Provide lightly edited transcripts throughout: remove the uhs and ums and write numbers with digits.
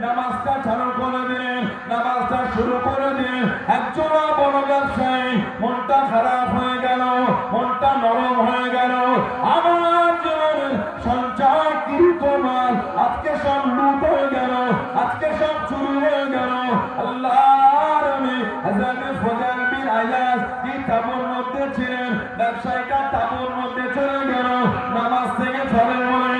নামাজটা চালু করে দিলেন, নামাজটা শুরু করে দিলেন। একজন বড় ব্যবসায়ী মনটা খারাপ হয়ে গেল, মনটা নরম হয়ে গেল। আমার জীবনের সঞ্চয় কৃত মাল আজকে সব লুট হয়ে গেল, আজকে সব চুরি হয়ে গেল। আল্লাহর নবী হযরত ফুদাইল বিন আয়াজ কি তাবুর মধ্যে ছিলেন, ব্যবসায়ীটা তাবুর মধ্যে চলে গেল। নামাজ থেকে ফেলে বলে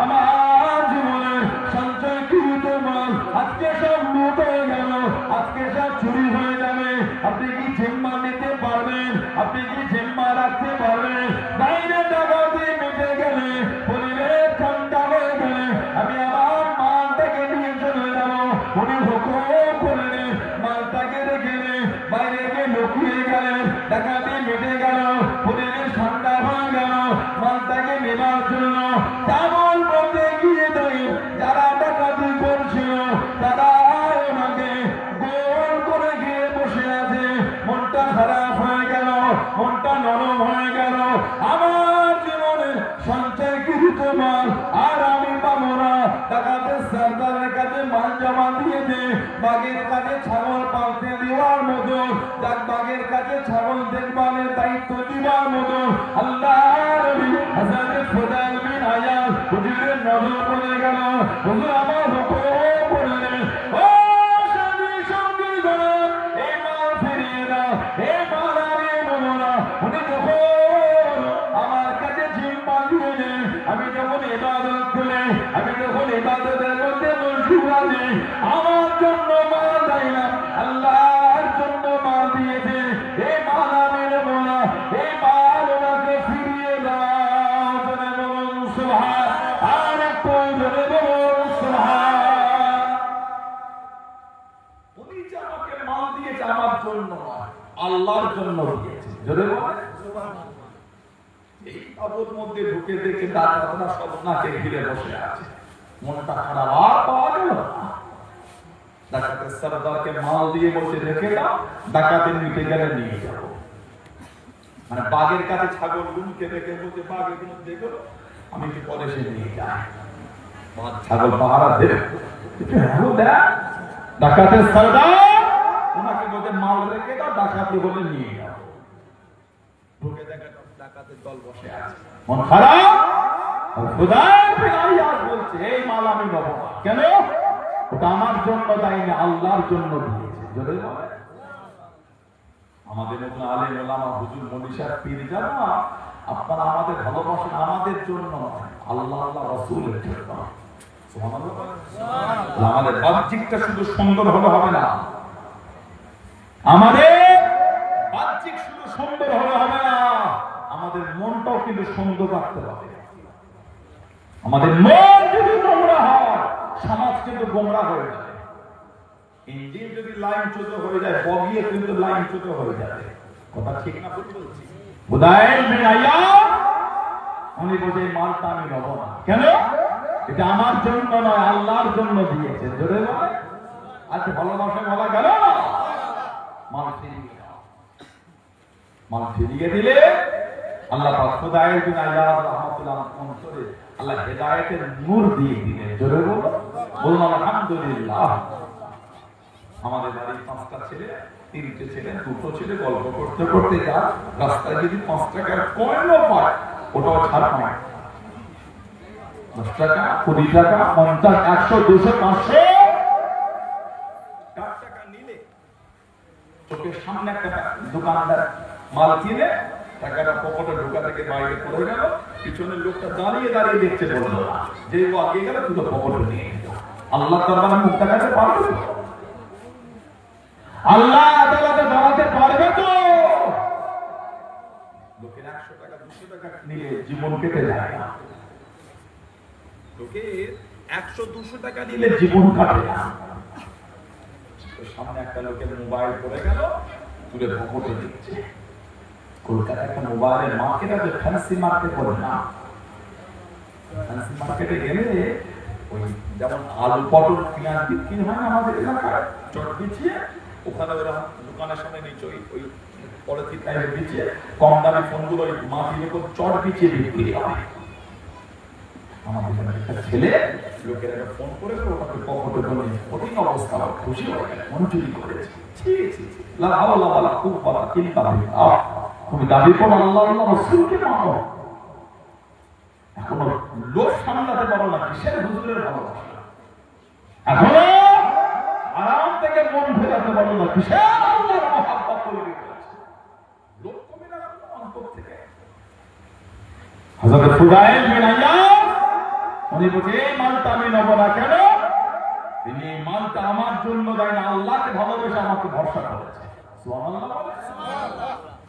আমার জীবনের সঞ্চয় কৃত মাল আজকে সব লুট হয়ে গেল, আজকে সব চুরি হয়ে যাবে। আপনি কি জিম্মা নিতে পারবেন? আপনি কি জিম্মা রাখতে পারবেন? বাইরে টাকা দিয়ে মিটে গেলে, পরিবেশ ঠান্ডা হয়ে গেলে আমি আমার মালটাকে নিয়ে চলে যাবো। উনি হুকুম করলেন, মালটাকে রেখে বাইরে গিয়ে লুকিয়ে গেলেন। টাকা দিয়ে মিটে গেল, পরিবেশ ঠান্ডা হয়ে গেল, মালটাকে নেবার জন্য তেমন বলতে গিয়ে দেয় যারা ডাকাতি করছিল তারা ওনাকে গোল করে গিয়ে বসে আছে। মনটা খারাপ হয়ে গেল, মনটা নরম হয়ে গেল। আমার জীবনে সঞ্চয় কৃত মাল আর আমি পাবো না। ডাকাতের সর্দারের কাছে মাল জমা দিয়েছে, বাঘের কাছে ছাগল পালতে দেওয়ার মতো, বাঘের কাছে ছাগল দেখভালের দায়িত্ব দিবার মতো আল্লাহর নবী হযরত ফুদাইল বিন আয়াজ হুজুরের নজর পড়ে গেল। হুজুর আমার হুকুম করলেন, ও সাথী সঙ্গী গণ, এই মাল ফিরিয়ে দাও, এই মাল আমি নেবো না। উনি যখন আমার কাছে জিম্মা দিলেন, আমি যখন ইবাদত করি, আমি যখন ইবাদতের মধ্যে মশগুল আছি, আমার জন্য মাল দেয় না, আল্লাহর জন্য মাল দিয়েছে। এই মাল আমি নেবো না, এই মাল ওনাকে ফিরিয়ে দাও। জোরে বলুন সুবহান, আর একটু জোরে বলুন সুবহান। উনি যে আমাকে মাল দিয়েছে আমার জন্য নয়, আল্লাহর জন্য দিয়েছে। জোরে বলুন সুবহান। এই তাবুর মধ্যে ঢুকে দেখে ডাকাতরা সব নাকে ঘিরে বসে আছে, মনটা খারাপ আর পাওয়া গেল না। ডাকাতের সর্দারকে মাল দিয়ে বসে রেখে দাও, ডাকাতের মিটে গেলে নিয়ে যাবো। মানে বাঘের কাছে ছাগল গুনকে রেখে বলছে বাঘের গুলো দেখো, আমি কি পরে সে নিয়ে যাই। ছাগল পাহারা দেবে, ডাকাতের সর্দার ওনাকে বলতে মাল রেখে দাও, ডাকাতি বলে নিয়ে যাও। ঢুকে দেখা ডাকাতের দল বসে আছে, মন খারাপ। ফুদাইল বিন আয়াজ বলছে এই মাল আমি নেবো না। কেন? ওটা আমার জন্য দেয়নি, আল্লাহর জন্য দিয়েছে। জোরে বলে। আমাদের মতন আলেম ওলামা হুজুর মনীষার পীর জানা আপনারা আমাদের ভালোবাসেন আমাদের জন্য, আল্লাহ আল্লাহ রাসূলের জন্য। সুবহানাল্লাহ। আমাদের বাহ্যিকটা শুধু সুন্দর হলে হবে না, আমাদের বাহ্যিক শুধু সুন্দর হলে হবে না, আমাদের মনটাও কিন্তু সুন্দর রাখতে হবে। আমাদের মন যদি নোংরা হয়, সমাজ কিন্তু গোমরা হয়ে যাবে। ইঞ্জিন যদি লাইনচ্যুত হয়ে যায়, বগিয়ে কিন্তু লাইনচ্যুত হয়ে যাবে। কথা ঠিক না ভুল বলছি? ফুদাইল বিন আয়াজ উনি বলে মালটা আমি নেব না। কেন? এটা আমার জন্য নয়, আল্লাহর জন্য দিয়েছে। জোরে বলে। আজকে ভালোবাসা বলা গেল, মাল ফিরিয়ে দাও। মাল ফিরিয়ে দিলে আল্লাহ পাক ফুদাইল বিন আয়াজ রাহমাতুল্লাহ অন্তরে আল্লাহ হেদায়েতের নূর দিয়ে দিলেন। জোরে বলুন আলহামদুলিল্লাহ। আমাদের বাড়ির 5টা ছেলে, 3টে ছেলে, 2টো ছেলে গল্প করতে করতে যা রাস্তায় যদি 5 টাকার কয়েনও পায়, ওটাও ছাড় পায়। 10 টাকা, 20 টাকা, 50, 100, 200, 500 টাকা নিলে চোখের সামনে একটা দোকানদার মাল কিনে টাকাটা পকেটে ঢোকা থেকে বাইরে পড়ে গেল, পিছনের লোকটা দাঁড়িয়ে দাঁড়িয়ে দেখতে বললো, যে ও আগে গেল তুই তো পকেটে নিয়ে গেল। আল্লাহ দরবারে মুখ দেখাতে পারবে তো? আল্লাহ আদালতে দাঁড়াতে পারবে তো? লোকের 100 টাকা 200 টাকা নিয়ে জীবন কেটে যায় না। লোকের 100-200 টাকা দিলে জীবন কাটে না। সামনে একটা লোকের মোবাইল পড়ে গেল, তুলে পকেটে দিচ্ছে। কলকাতা একটা মোবাইলের মার্কেট আছে, ফ্যান্সি মার্কেট করে না। ফ্যান্সি মার্কেটে গেলে ওই যেমন আলু পটল পেঁয়াজ বিক্রি হয় না আমাদের এলাকায়, চট বিছিয়ে ওখানে ওরা দোকানের সামনে নিচে ওই পলিথিন টাইপের বিছিয়ে কম দামে ফোনগুলো ওই মাটির উপর চট বিছিয়ে বিক্রি হয়। আমাদের একটা ছেলে লোকের একটা ফোন করে ওটাকে পকেটে করে কঠিন অবস্থা, খুশি হয়ে গেল, মনোযোগী করেছে। খুব বলা চিন্তা তুমি দাবি করো আল্লাহ আল্লাহ রসুলকে মানো, এখনো লোক সামলাতে পারো না, কিসের হুজুরের ভালোবাসা, এখনো আরাম থেকে মন ফেরাতে পারো না, কিসের আল্লাহর মহব্বত তৈরি করেছে, লোক কমে না অন্তর থেকে। হযরত ফুদাইল বিন আইয়াজ উনি বলে এই মালটা আমি নেব না কেন, তিনি এই মালটা আমার জন্য দেয় না, আল্লাহকে ভালোবেসে আমাকে ভরসা করেছে। সুবহানাল্লাহ।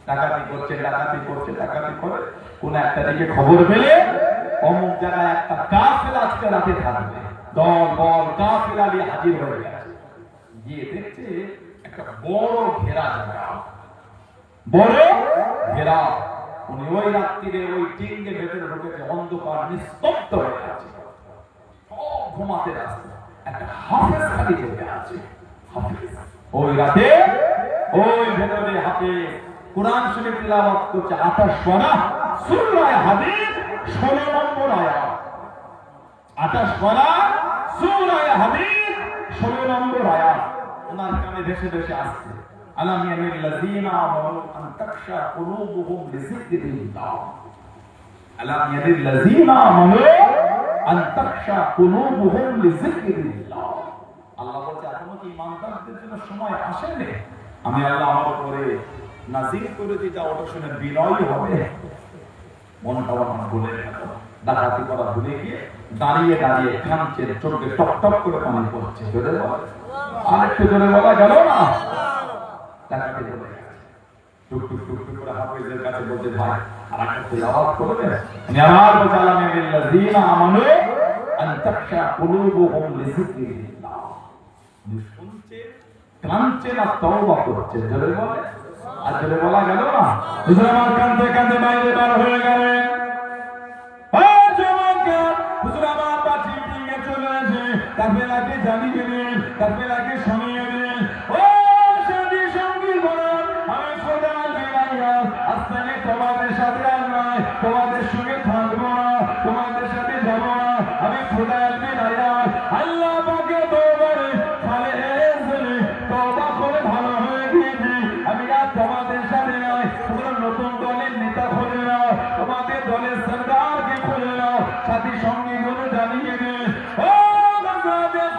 ডাকাতি করছে ডাকাতি করে কোন একটা দিকে খবর পেলে অমুক জায়গায় একটা কাফেলা আজকে রাতে থাকবে, দল বল কাফেলা নিয়ে হাজির হয়ে গেছে। গিয়ে দেখছে একটা বড় ঘেরা জায়গা, বড় ঘেরা। উনি ওই রাত্রিরে ওই টিঙ্গের ভেতরে ঢুকেছে, অন্ধকার নিস্তব্ধ হয়ে আছে, সব ঘুমাতে যাচ্ছে। একটা হাফেজ খালি জেগে আছে। ওই রাতে ওই ভেতরে হাফেজ কোরআন শরীফ তিলাওয়াত করছে, 28 পারা সূরা হাদীদ 16 নম্বর আয়াত। 28 পারা সূরা হাদীদ 16 নম্বর আয়াত ওনার কানে ভেসে ভেসে আসছে। আলাম ইয়ানিল লাযীনা আমানু আন তাখশা কুলুবুহুম লিযিকরিল্লাহ। আলাম ইয়ানিল লাযীনা আমানু আন তাখশা কুলুবুহুম লিযিকরিল্লাহ। আল্লাহ বলছে এখনো কি ইমানদারদের জন্য সময় আসেনি, আমি আল্লাহ আমার উপরে নাজিল করে দিই, যা ওটা শুনে বিনয় হবে, মনটা আমার ভুলে গেল, ডাকাতি করা ভুলে গিয়ে দাঁড়িয়ে দাঁড়িয়ে কাঁদছে, চোখে টপ টপ করে পানি পড়ছে। জোরে বল, আরেকটু জোরে বলা গেল না? ডাকাতি চলে গেছে, টুক টুক টুক টুক করে হাফেজের কাছে বলছে, ভাই আর একটা তিলাওয়াত করবে? আমার বলছে আলাম ইয়াল্লাযীনা আমানু আন তাখশা কুলুবুহুম লিযিকরিল্লাহ। শুনছে, কাঁদছে না, তওবা করছে। জোরে বলে, আর জোরে বলা গেল না? হুজুর আমার কাঁদতে কাঁদতে বাইরে বার হয়ে গেলেন। হুজুর আমার পাশে টিঙ্গে চলে আসে, কাফেলাকে জানিয়ে দিলেন, কাফেলাকে শুনিয়ে দিলেন, ও সাথী সঙ্গী বলেন, আমি ফুদাইল বিন আইয়াজ আজ থেকে তোমাদের সাথে আর নয়, তোমাদের সঙ্গে থাকবো না, তোমাদের সাথে যাব না। আমি ফুদাইল বিন আইয়াজ আল্লাহ পাকে দরবারে তওবা করে ভালো হয়ে গিয়েছি, আমি আর তোমাদের সাথে নয়। তোমরা নতুন দলের নেতা খুঁজে নাও, তোমাদের দলের সরদারকে খুঁজে নাও, সাথী সঙ্গী গুলো জানিয়ে দিন, ও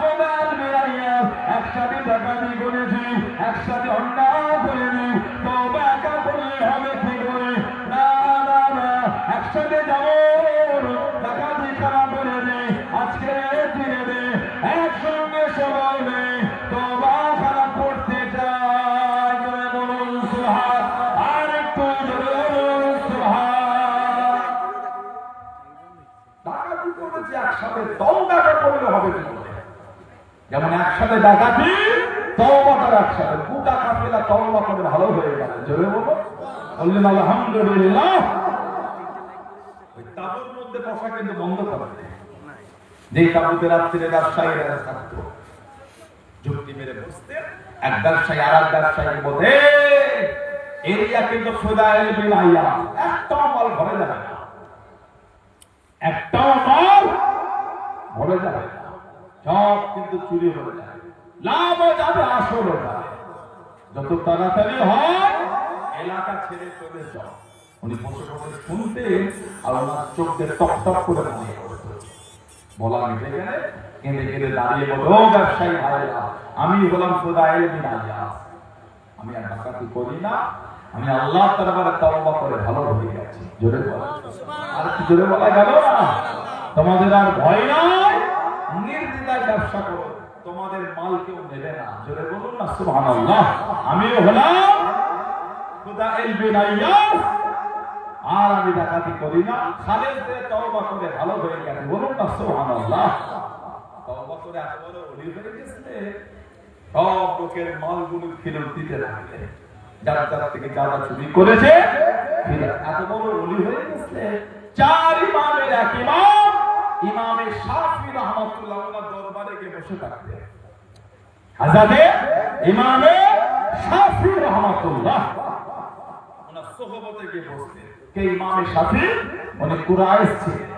ফুদাইল বিন আইয়াজ একসাথে ডাকাতি করেছি, একসাথে অন্যায় করেছি, তওবা একা করলে হবে কি করে? না না না, একসাথে যাবো, ডাকাতি করা করে নেই, আজকে দিনে দে একসঙ্গে সবাই নেই তওবা করা করতে চাই। বলুন সুবহান, আর একটু জোরে বলুন সুবহান। ডাকাতি করেছে একসাথে, তওবাটা করলে হবে কি করে? যেমন একসাথে ডাকাতি, তওবাটা একসাথে, গোটা কাফেলা তওবা করে ভালো হয়ে গেল। জোরে বলুন, বললেন আলহামদুলিল্লাহ। ওই তাবুর মধ্যে বসা কিন্তু বন্ধ করে, যেই তাবুতে রাত্রিরে ব্যবসায়ীরা থাকতো, যুক্তি মেরে বসতে, এক ব্যবসায়ী আর এক ব্যবসায়ী বলতে, এরিয়া কিন্তু ফুদাইল বিন আইয়াজ একটাও মাল ভরে যাবে না, একটাও মাল ভরে যাবে না, সব কিন্তু চুরি হয়ে যাবে, লাভও যাবে আসরও যাবে, যত তাড়াতাড়ি হয় এলাকা ছেড়ে চলে যাও। উনি বসে বসে শুনতেন আর ওনার চোখ দিয়ে টপ টপ করে পানি পড়তো। বলা মিটে গেলে কেঁদে কেঁদে দাঁড়িয়ে বলো, ও ব্যবসায়ী ভাইরা, আমি হলাম ফুদাইল বিন আইয়াজ, আমি আর ডাকাতি করি না, আমি আল্লাহ দরবারে তওবা করে ভালো হয়ে গেছি। জোরে বলো, আর কি জোরে বলা গেল না? তোমাদের আর ভয় নাই, নির্দ্বিধায় ব্যবসা করো, তোমাদের মাল কেউ নেবে না। জোরে বলুন না সুবহানাল্লাহ। আমিও হলাম ফুদাইল বিন আইয়াজ, আর আমি ডাকাতি করি না, খালেদ দিয়ে তওবা করে ভালো হয়ে গেছে। বলুন না সুবহানাল্লাহ। করে এত বড় ওলি হয়ে গেছে, সব লোকের মালগুলো ফেরত দিতে লাগলে, যারা যারা থেকে যারা চুরি করেছে এত বড় ওলি হয়ে গেছে। 4 ইমামের এক ইমাম ইমামে শাফি রাহমাতুল্লাহ ওনার দরবারে গিয়ে বসে থাকতেন। হযরতে ইমামে শাফি রাহমাতুল্লাহ ওনার সোহবতে গিয়ে বসতেন। কে ইমামে শাফি? উনি কুরাইশ ছিলেন।